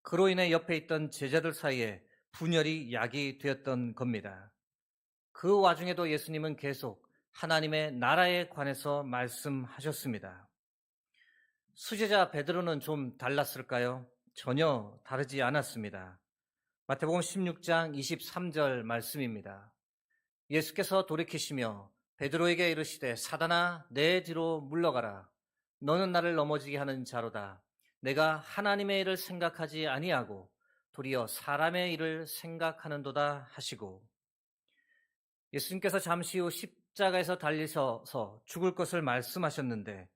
그로 인해 옆에 있던 제자들 사이에 분열이 야기되었던 겁니다. 그 와중에도 예수님은 계속 하나님의 나라에 관해서 말씀하셨습니다. 수제자 베드로는 좀 달랐을까요? 전혀 다르지 않았습니다. 마태복음 16장 23절 말씀입니다. 예수께서 돌이키시며 베드로에게 이르시되 사단아 내 뒤로 물러가라. 너는 나를 넘어지게 하는 자로다. 내가 하나님의 일을 생각하지 아니하고 도리어 사람의 일을 생각하는도다 하시고, 예수님께서 잠시 후 십자가에서 달리셔서 죽을 것을 말씀하셨는데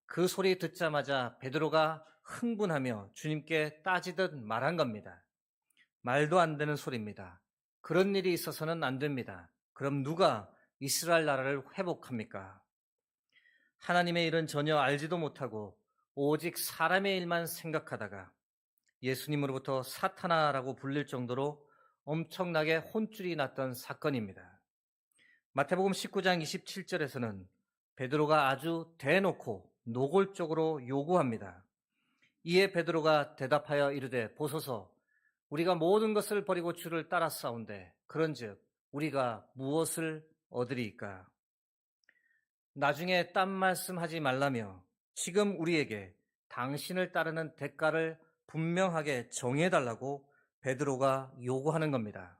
그 소리 듣자마자 베드로가 흥분하며 주님께 따지듯 말한 겁니다. 말도 안 되는 소리입니다. 그런 일이 있어서는 안 됩니다. 그럼 누가 이스라엘 나라를 회복합니까? 하나님의 일은 전혀 알지도 못하고 오직 사람의 일만 생각하다가 예수님으로부터 사탄아라고 불릴 정도로 엄청나게 혼쭐이 났던 사건입니다. 마태복음 19장 27절에서는 베드로가 아주 대놓고 노골적으로 요구합니다. 이에 베드로가 대답하여 이르되 보소서 우리가 모든 것을 버리고 주를 따랐사온데 그런즉 우리가 무엇을 얻으리이까? 나중에 딴 말씀하지 말라며 지금 우리에게 당신을 따르는 대가를 분명하게 정해달라고 베드로가 요구하는 겁니다.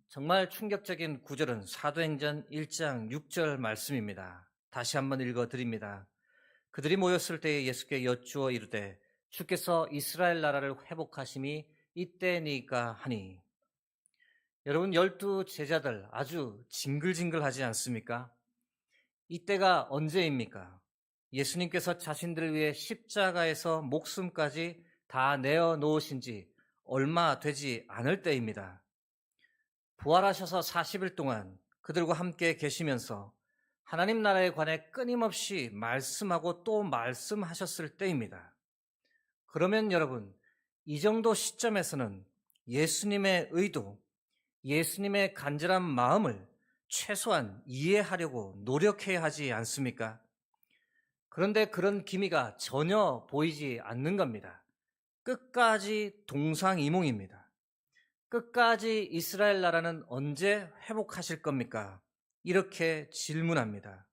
정말 충격적인 구절은 사도행전 1장 6절 말씀입니다. 다시 한번 읽어드립니다. 그들이 모였을 때에 예수께 여쭈어 이르되 주께서 이스라엘 나라를 회복하심이 이때니까 하니. 여러분, 12 제자들 아주 징글징글하지 않습니까? 이때가 언제입니까? 예수님께서 자신들을 위해 십자가에서 목숨까지 다 내어 놓으신 지 얼마 되지 않을 때입니다. 부활하셔서 40일 동안 그들과 함께 계시면서 하나님 나라에 관해 끊임없이 말씀하고 또 말씀하셨을 때입니다. 그러면 여러분, 이 정도 시점에서는 예수님의 의도, 예수님의 간절한 마음을 최소한 이해하려고 노력해야 하지 않습니까? 그런데 그런 기미가 전혀 보이지 않는 겁니다. 끝까지 동상이몽입니다. 끝까지 이스라엘 나라는 언제 회복하실 겁니까? 이렇게 질문합니다.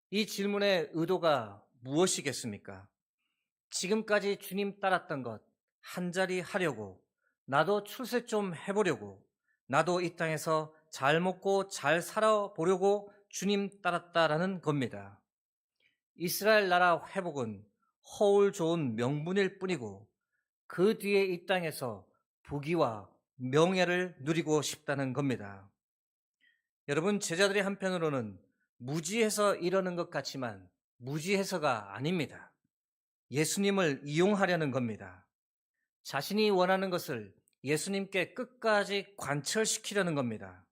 이 질문의 의도가 무엇이겠습니까? 지금까지 주님 따랐던 것 한자리 하려고, 나도 출세 좀 해보려고, 나도 이 땅에서 잘 먹고 잘 살아보려고 주님 따랐다라는 겁니다. 이스라엘 나라 회복은 허울 좋은 명분일 뿐이고 그 뒤에 이 땅에서 부귀와 명예를 누리고 싶다는 겁니다. 여러분, 제자들이 한편으로는 무지해서 이러는 것 같지만 무지해서가 아닙니다. 예수님을 이용하려는 겁니다. 자신이 원하는 것을 예수님께 끝까지 관철시키려는 겁니다.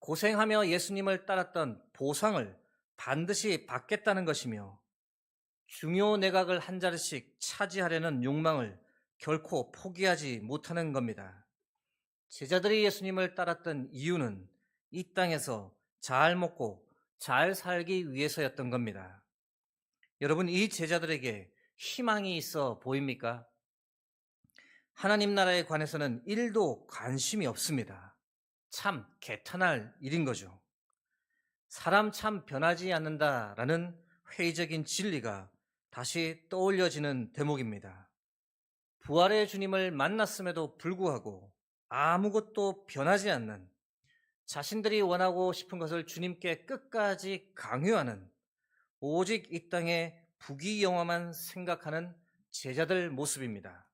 고생하며 예수님을 따랐던 보상을 반드시 받겠다는 것이며 중요 내각을 한 자리씩 차지하려는 욕망을 결코 포기하지 못하는 겁니다. 제자들이 예수님을 따랐던 이유는 이 땅에서 잘 먹고 잘 살기 위해서였던 겁니다. 여러분, 이 제자들에게 희망이 있어 보입니까? 하나님 나라에 관해서는 1도 관심이 없습니다. 참 개탄할 일인 거죠. 사람 참 변하지 않는다라는 회의적인 진리가 다시 떠올려지는 대목입니다. 부활의 주님을 만났음에도 불구하고 아무것도 변하지 않는, 자신들이 원하고 싶은 것을 주님께 끝까지 강요하는, 오직 이 땅의 부귀영화만 생각하는 제자들 모습입니다.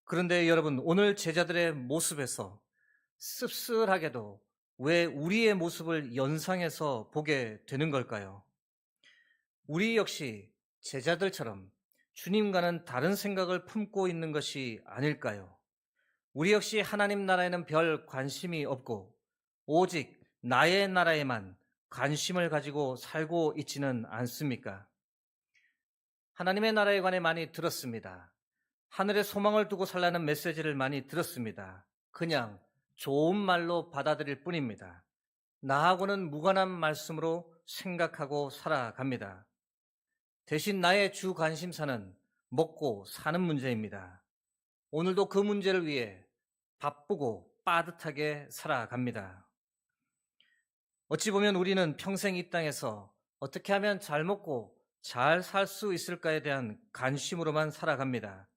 그런데 여러분, 오늘 제자들의 모습에서 씁쓸하게도 왜 우리의 모습을 연상해서 보게 되는 걸까요? 우리 역시 제자들처럼 주님과는 다른 생각을 품고 있는 것이 아닐까요? 우리 역시 하나님 나라에는 별 관심이 없고 오직 나의 나라에만 관심을 가지고 살고 있지는 않습니까? 하나님의 나라에 관해 많이 들었습니다. 하늘에 소망을 두고 살라는 메시지를 많이 들었습니다. 그냥 좋은 말로 받아들일 뿐입니다. 나하고는 무관한 말씀으로 생각하고 살아갑니다. 대신 나의 주 관심사는 먹고 사는 문제입니다. 오늘도 그 문제를 위해 바쁘고 빠듯하게 살아갑니다. 어찌 보면 우리는 평생 이 땅에서 어떻게 하면 잘 먹고 잘 살 수 있을까에 대한 관심으로만 살아갑니다.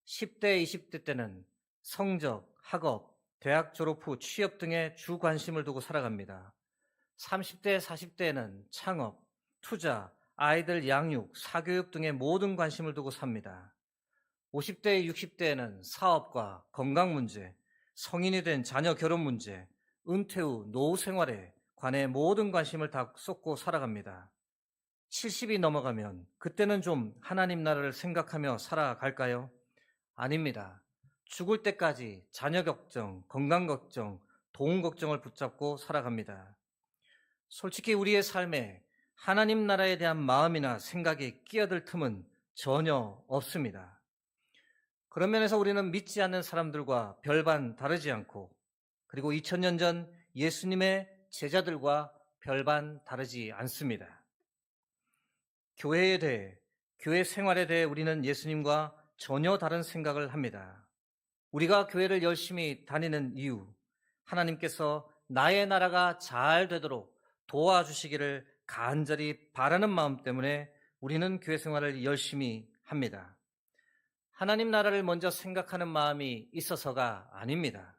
10대, 20대 때는 성적, 학업, 대학 졸업 후 취업 등에 주 관심을 두고 살아갑니다. 30대, 40대에는 창업, 투자, 아이들 양육, 사교육 등의 모든 관심을 두고 삽니다. 50대, 60대에는 사업과 건강 문제, 성인이 된 자녀 결혼 문제, 은퇴 후 노후 생활에 관해 모든 관심을 다 쏟고 살아갑니다. 70이 넘어가면 그때는 좀 하나님 나라를 생각하며 살아갈까요? 아닙니다. 죽을 때까지 자녀 걱정, 건강 걱정, 돈 걱정을 붙잡고 살아갑니다. 솔직히 우리의 삶에 하나님 나라에 대한 마음이나 생각이 끼어들 틈은 전혀 없습니다. 그런 면에서 우리는 믿지 않는 사람들과 별반 다르지 않고, 그리고 2000년 전 예수님의 제자들과 별반 다르지 않습니다. 교회에 대해, 교회 생활에 대해 우리는 예수님과 전혀 다른 생각을 합니다. 우리가 교회를 열심히 다니는 이유, 하나님께서 나의 나라가 잘 되도록 도와주시기를 간절히 바라는 마음 때문에 우리는 교회 생활을 열심히 합니다. 하나님 나라를 먼저 생각하는 마음이 있어서가 아닙니다.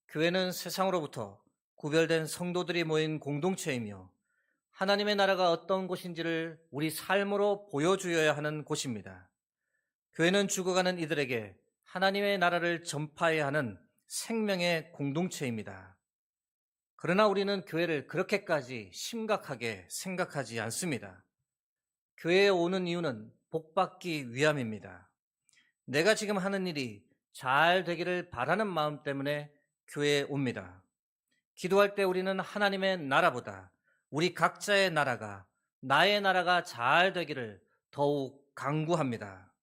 교회는 세상으로부터 구별된 성도들이 모인 공동체이며 하나님의 나라가 어떤 곳인지를 우리 삶으로 보여주어야 하는 곳입니다. 교회는 죽어가는 이들에게 하나님의 나라를 전파해야 하는 생명의 공동체입니다. 그러나 우리는 교회를 그렇게까지 심각하게 생각하지 않습니다. 교회에 오는 이유는 복받기 위함입니다. 내가 지금 하는 일이 잘 되기를 바라는 마음 때문에 교회에 옵니다. 기도할 때 우리는 하나님의 나라보다 우리 각자의 나라가, 나의 나라가 잘 되기를 더욱 간구합니다.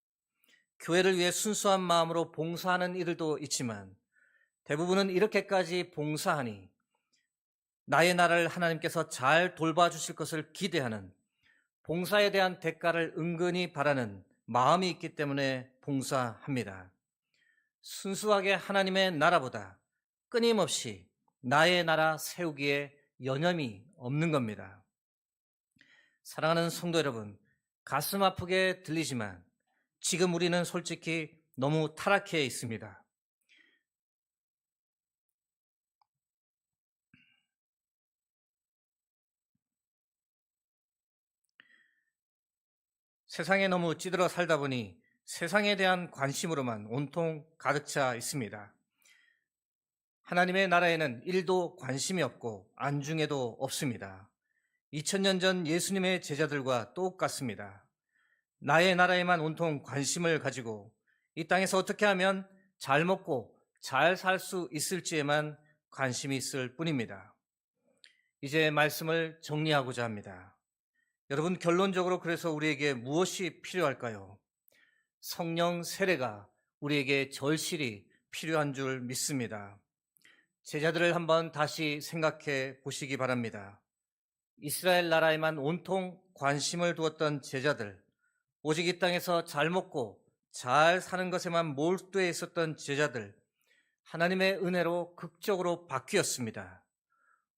교회를 위해 순수한 마음으로 봉사하는 이들도 있지만 대부분은 이렇게까지 봉사하니 나의 나라를 하나님께서 잘 돌봐주실 것을 기대하는, 봉사에 대한 대가를 은근히 바라는 마음이 있기 때문에 봉사합니다. 순수하게 하나님의 나라보다 끊임없이 나의 나라 세우기에 여념이 없는 겁니다. 사랑하는 성도 여러분, 가슴 아프게 들리지만 지금 우리는 솔직히 너무 타락해 있습니다. 세상에 너무 찌들어 살다 보니 세상에 대한 관심으로만 온통 가득 차 있습니다. 하나님의 나라에는 1도 관심이 없고 안중에도 없습니다. 2000년 전 예수님의 제자들과 똑같습니다. 나의 나라에만 온통 관심을 가지고 이 땅에서 어떻게 하면 잘 먹고 잘 살 수 있을지에만 관심이 있을 뿐입니다. 이제 말씀을 정리하고자 합니다. 여러분, 결론적으로 그래서 우리에게 무엇이 필요할까요? 성령 세례가 우리에게 절실히 필요한 줄 믿습니다. 제자들을 한번 다시 생각해 보시기 바랍니다. 이스라엘 나라에만 온통 관심을 두었던 제자들, 오직 이 땅에서 잘 먹고 잘 사는 것에만 몰두해 있었던 제자들, 하나님의 은혜로 극적으로 바뀌었습니다.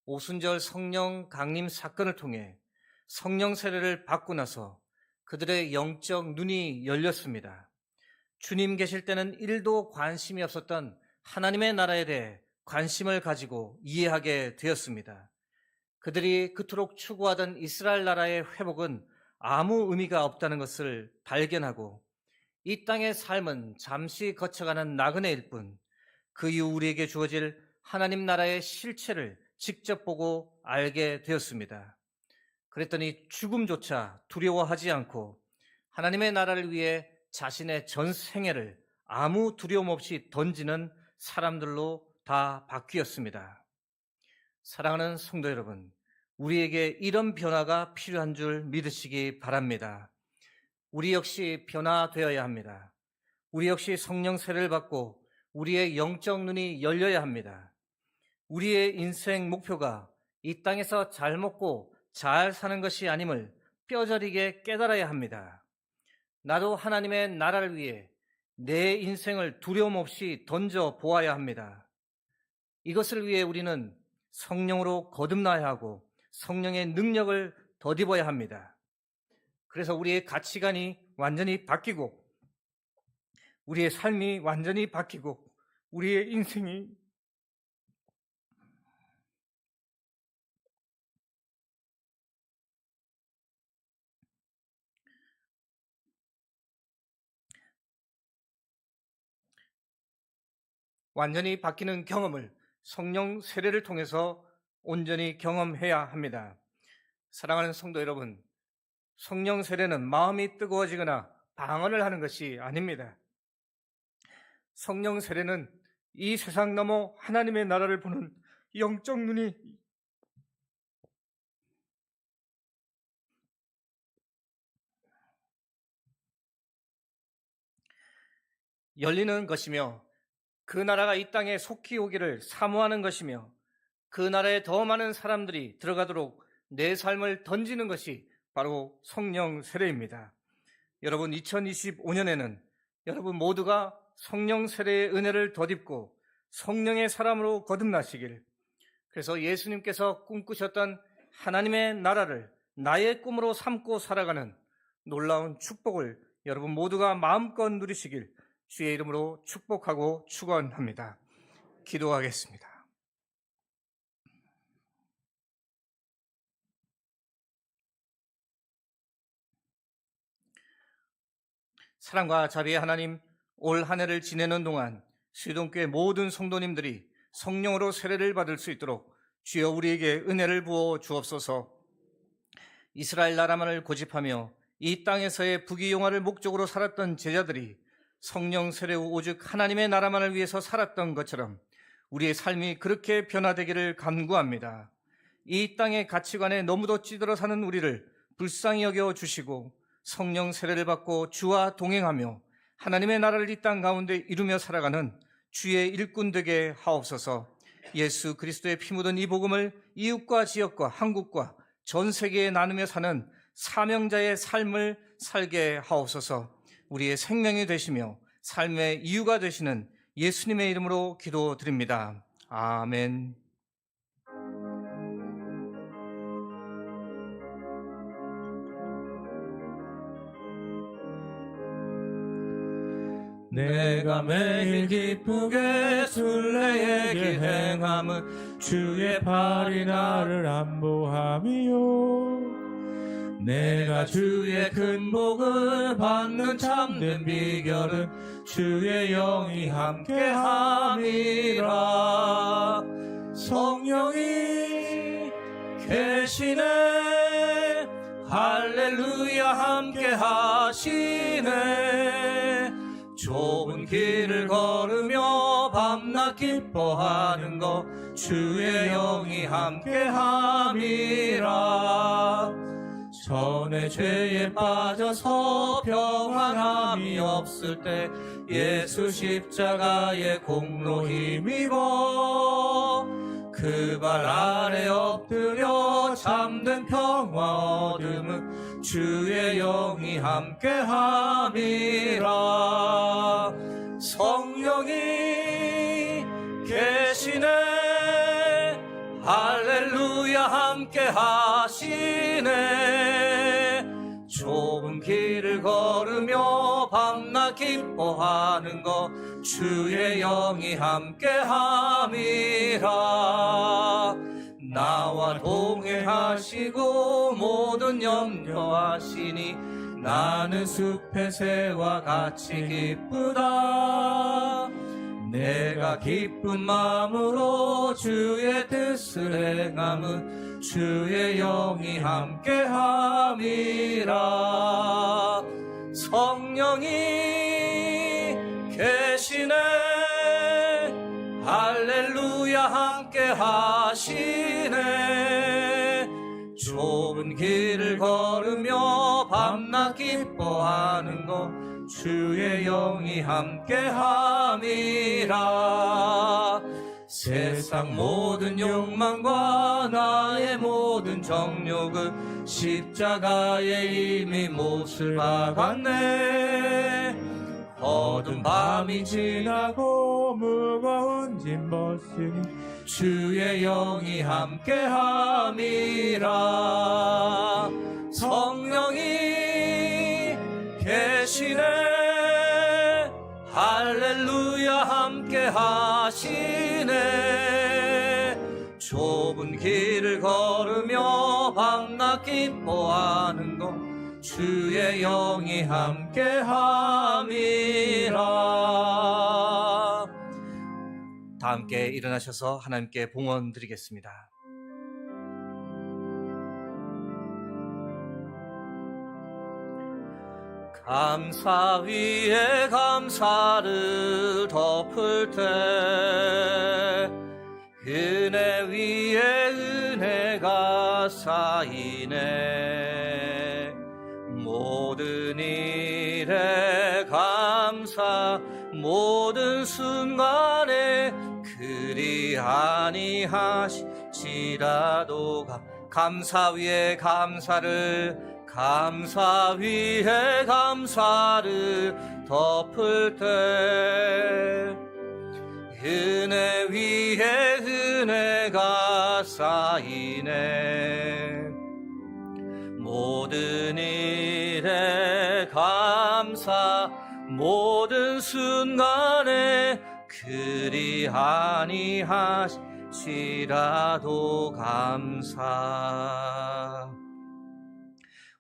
오순절 성령 강림 사건을 통해 성령 세례를 받고 나서 그들의 영적 눈이 열렸습니다. 주님 계실 때는 1도 관심이 없었던 하나님의 나라에 대해 관심을 가지고 이해하게 되었습니다. 그들이 그토록 추구하던 이스라엘 나라의 회복은 아무 의미가 없다는 것을 발견하고 이 땅의 삶은 잠시 거쳐가는 나그네일 뿐, 그 이후 우리에게 주어질 하나님 나라의 실체를 직접 보고 알게 되었습니다. 그랬더니 죽음조차 두려워하지 않고 하나님의 나라를 위해 자신의 전 생애를 아무 두려움 없이 던지는 사람들로 다 바뀌었습니다. 사랑하는 성도 여러분, 우리에게 이런 변화가 필요한 줄 믿으시기 바랍니다. 우리 역시 변화되어야 합니다. 우리 역시 성령 세례를 받고 우리의 영적 눈이 열려야 합니다. 우리의 인생 목표가 이 땅에서 잘 먹고 잘 사는 것이 아님을 뼈저리게 깨달아야 합니다. 나도 하나님의 나라를 위해 내 인생을 두려움 없이 던져 보아야 합니다. 이것을 위해 우리는 성령으로 거듭나야 하고 성령의 능력을 덧입어야 합니다. 그래서 우리의 가치관이 완전히 바뀌고 우리의 삶이 완전히 바뀌고 우리의 인생이 완전히 바뀌는 경험을 성령 세례를 통해서 온전히 경험해야 합니다. 사랑하는 성도 여러분, 성령 세례는 마음이 뜨거워지거나 방언을 하는 것이 아닙니다. 성령 세례는 이 세상 넘어 하나님의 나라를 보는 영적 눈이 열리는 것이며 그 나라가 이 땅에 속히 오기를 사모하는 것이며 그 나라에 더 많은 사람들이 들어가도록 내 삶을 던지는 것이 바로 성령 세례입니다. 여러분, 2025년에는 여러분 모두가 성령 세례의 은혜를 덧입고 성령의 사람으로 거듭나시길, 그래서 예수님께서 꿈꾸셨던 하나님의 나라를 나의 꿈으로 삼고 살아가는 놀라운 축복을 여러분 모두가 마음껏 누리시길 주의 이름으로 축복하고 축원합니다. 기도하겠습니다. 사랑과 자비의 하나님, 올 한 해를 지내는 동안 수유동교회 모든 성도님들이 성령으로 세례를 받을 수 있도록 주여 우리에게 은혜를 부어 주옵소서. 이스라엘 나라만을 고집하며 이 땅에서의 부귀영화를 목적으로 살았던 제자들이 성령 세례 후 오직 하나님의 나라만을 위해서 살았던 것처럼 우리의 삶이 그렇게 변화되기를 간구합니다. 이 땅의 가치관에 너무도 찌들어 사는 우리를 불쌍히 여겨 주시고 성령 세례를 받고 주와 동행하며 하나님의 나라를 이 땅 가운데 이루며 살아가는 주의 일꾼 되게 하옵소서. 예수 그리스도의 피 묻은 이 복음을 이웃과 지역과 한국과 전 세계에 나누며 사는 사명자의 삶을 살게 하옵소서. 우리의 생명이 되시며 삶의 이유가 되시는 예수님의 이름으로 기도드립니다. 아멘. 내가 매일 기쁘게 순례에게 행함은 주의 팔이 나를 안보함이요. 내가 주의 큰 복을 받는 참된 비결은 주의 영이 함께함이라. 성령이 계시네, 할렐루야 함께하시네. 좁은 길을 걸으며 밤낮 기뻐하는 것 주의 영이 함께함이라. 전에 죄에 빠져서 평안함이 없을 때 예수 십자가의 공로 힘입어 그 발 아래 엎드려 참된 평화 얻음은 주의 영이 함께함이라. 성령이 계시네, 할렐루야 함께하시네. 좁은 길을 걸으며 밤낮 기뻐하는 것 주의 영이 함께함이라. 나와 동행하시고 모든 염려하시니 나는 숲의 새와 같이 기쁘다. 내가 기쁜 마음으로 주의 뜻을 행함은 주의 영이 함께함이라. 성령이 계시네, 할렐루야 함께하시네. 좁은 길을 걸으며 밤낮 기뻐하는 것 주의 영이 함께함이라. 세상 모든 욕망과 나의 모든 정욕은 십자가에 이미 못을 박았네. 어두운 밤이 지나고 무거운 짐 벗으니 주의 영이 함께함이라. 성령이 계시네, 할렐루야 함께하시네. 좁은 길을 걸으며 밤낮 기뻐하는 것 주의 영이 함께함이라. 다 함께 일어나셔서 하나님께 봉헌 드리겠습니다. 감사 위에 감사를 덮을 때 은혜 위에 은혜가 쌓이네. 모든 일에 감사, 모든 순간에 그리 아니하시지라도 감사 위에 감사를, 감사 위에 감사를 덮을 때 은혜 위에 은혜가 쌓이네. 모든 일에 감사, 모든 순간에 그리 아니하시지라도 감사.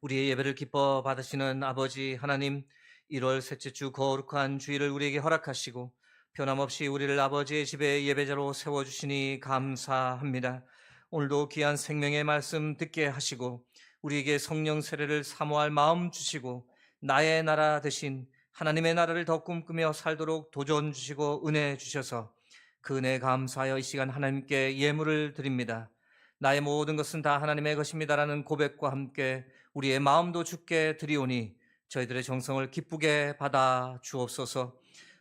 우리의 예배를 기뻐 받으시는 아버지 하나님, 1월 셋째 주 거룩한 주일을 우리에게 허락하시고 변함없이 우리를 아버지의 집에 예배자로 세워주시니 감사합니다. 오늘도 귀한 생명의 말씀 듣게 하시고 우리에게 성령 세례를 사모할 마음 주시고 나의 나라 대신 하나님의 나라를 더 꿈꾸며 살도록 도전 주시고 은혜 주셔서 그 은혜에 감사하여 이 시간 하나님께 예물을 드립니다. 나의 모든 것은 다 하나님의 것입니다라는 고백과 함께 우리의 마음도 주께 드리오니 저희들의 정성을 기쁘게 받아 주옵소서.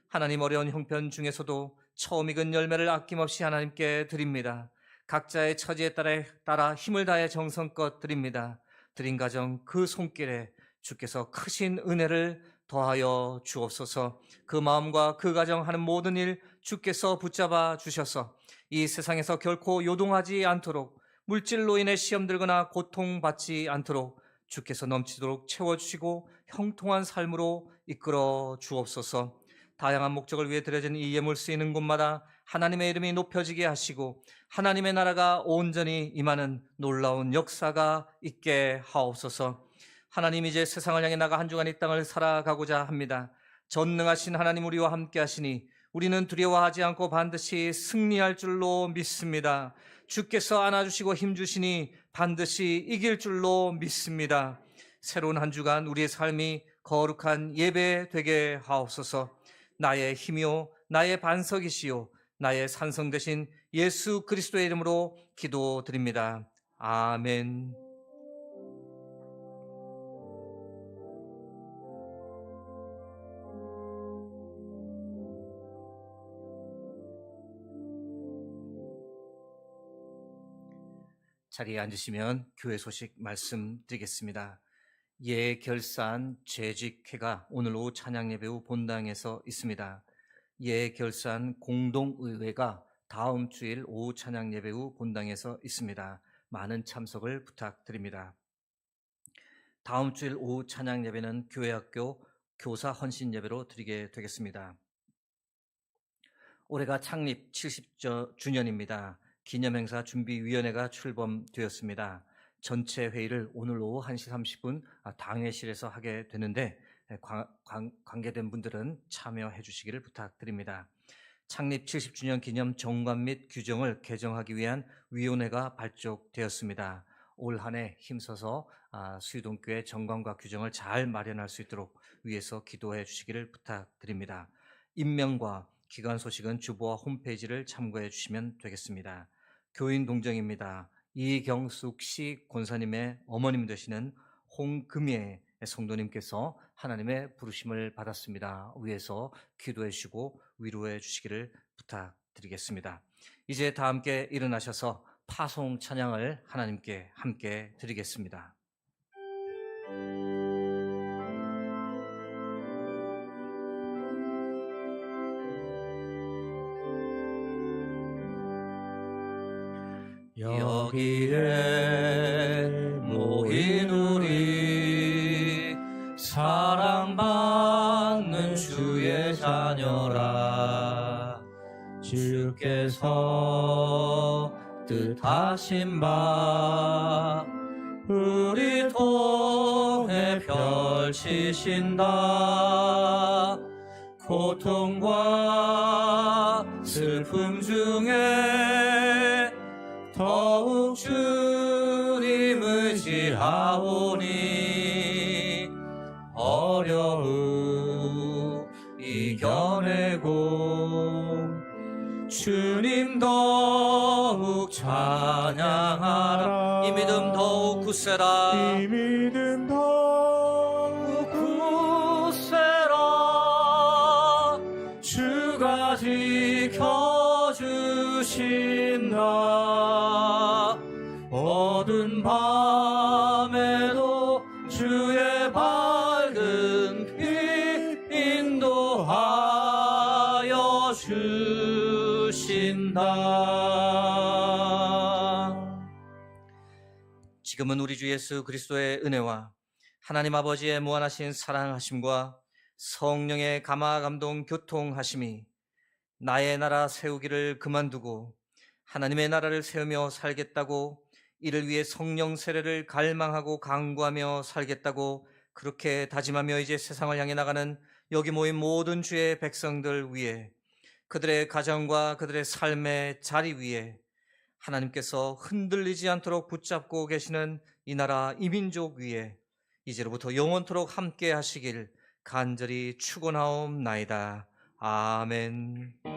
하나님, 어려운 형편 중에서도 처음 익은 열매를 아낌없이 하나님께 드립니다. 각자의 처지에 따라 힘을 다해 정성껏 드립니다. 드린 가정 그 손길에 주께서 크신 은혜를 더하여 주옵소서. 그 마음과 그 가정 하는 모든 일 주께서 붙잡아 주셔서 이 세상에서 결코 요동하지 않도록, 물질로 인해 시험 들거나 고통받지 않도록 주께서 넘치도록 채워주시고 형통한 삶으로 이끌어 주옵소서. 다양한 목적을 위해 드려진 이 예물 쓰이는 곳마다 하나님의 이름이 높여지게 하시고 하나님의 나라가 온전히 임하는 놀라운 역사가 있게 하옵소서. 하나님, 이제 세상을 향해 나가 한 주간 이 땅을 살아가고자 합니다. 전능하신 하나님 우리와 함께 하시니 우리는 두려워하지 않고 반드시 승리할 줄로 믿습니다. 주께서 안아주시고 힘주시니 반드시 이길 줄로 믿습니다. 새로운 한 주간 우리의 삶이 거룩한 예배 되게 하옵소서. 나의 힘이요 나의 반석이시요 나의 산성 되신 예수 그리스도의 이름으로 기도드립니다. 아멘. 자리에 앉으시면 교회 소식 말씀드리겠습니다. 예결산 재직회가 오늘 오후 찬양예배 후 본당에서 있습니다. 예결산 공동의회가 다음 주일 오후 찬양예배 후 본당에서 있습니다. 많은 참석을 부탁드립니다. 다음 주일 오후 찬양예배는 교회학교 교사 헌신예배로 드리게 되겠습니다. 올해가 창립 70주년입니다. 기념행사 준비위원회가 출범되었습니다. 전체 회의를 오늘 오후 1시 30분 당회실에서 하게 되는데 관계된 분들은 참여해 주시기를 부탁드립니다. 창립 70주년 기념 정관 및 규정을 개정하기 위한 위원회가 발족되었습니다. 올 한 해 힘써서 수유동교회 정관과 규정을 잘 마련할 수 있도록 위에서 기도해 주시기를 부탁드립니다. 임명과 기관 소식은 주보와 홈페이지를 참고해 주시면 되겠습니다. 교인 동정입니다. 이경숙 씨 권사님의 어머님 되시는 홍금예 성도님께서 하나님의 부르심을 받았습니다. 위에서 기도해 주시고 위로해 주시기를 부탁드리겠습니다. 이제 다 함께 일어나셔서 파송 찬양을 하나님께 함께 드리겠습니다. 여기에 모인 우리 사랑받는 주의 자녀라. 주께서 뜻하신 바 우리 통해 펼치신다. 고통과 슬픔 중에 더욱 주님 의지하오니 어려움 이겨내고 주님 더욱 찬양하라. 이 믿음 더욱 굳세라. 이 믿음 더욱 굳세라. 주가 지켜주신다. 어두운 밤에도 주의 밝은 빛 인도하여 주신다. 지금은 우리 주 예수 그리스도의 은혜와 하나님 아버지의 무한하신 사랑하심과 성령의 감화 감동 교통하심이 나의 나라 세우기를 그만두고 하나님의 나라를 세우며 살겠다고, 이를 위해 성령 세례를 갈망하고 강구하며 살겠다고 그렇게 다짐하며 이제 세상을 향해 나가는 여기 모인 모든 주의 백성들 위에, 그들의 가정과 그들의 삶의 자리 위에 하나님께서 흔들리지 않도록 붙잡고 계시는 이 나라 이 민족 위에 이제로부터 영원토록 함께 하시길 간절히 축원하옵나이다. 아멘.